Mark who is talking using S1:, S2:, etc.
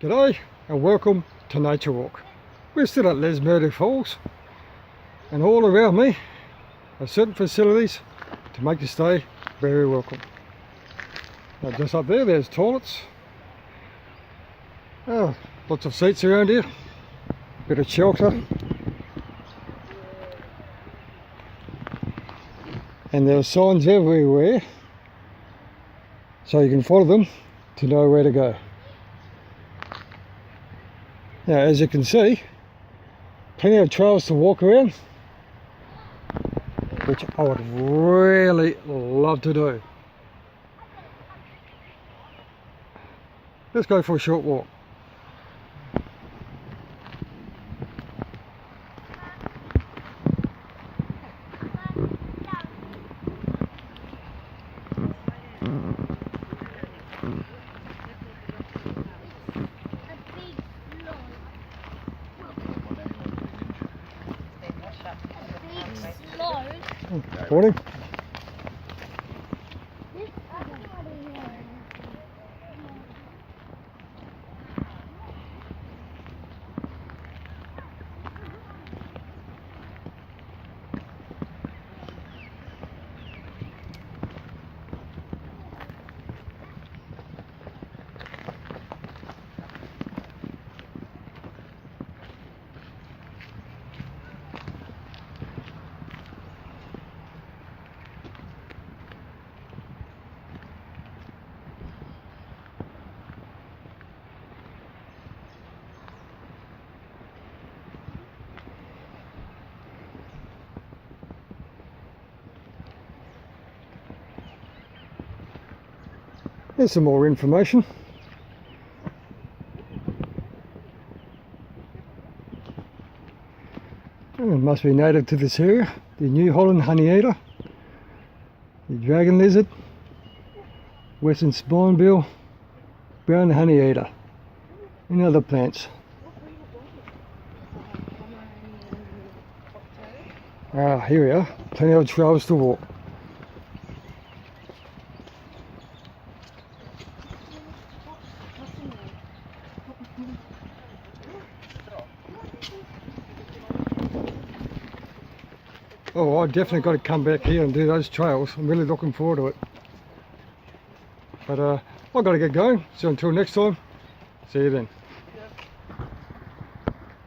S1: G'day and welcome to Nature Walk. We're still at Lesmurdie Falls, and all around me are certain facilities to make your stay very welcome. Now just up there, there's toilets. Oh, lots of seats around here, bit of shelter. And there are signs everywhere, so you can follow them to know where to go. Now, as you can see, plenty of trails to walk around, which I would really love to do. Let's go for a short walk. Morning. There's some more information. It must be native to this area. The New Holland honeyeater, the dragon lizard, western spinebill, brown honeyeater, and other plants. Here we are, plenty of trails to walk. Oh, I definitely got to come back here and do those trails. I'm really looking forward to it. But I've got to get going. So until next time, see you then.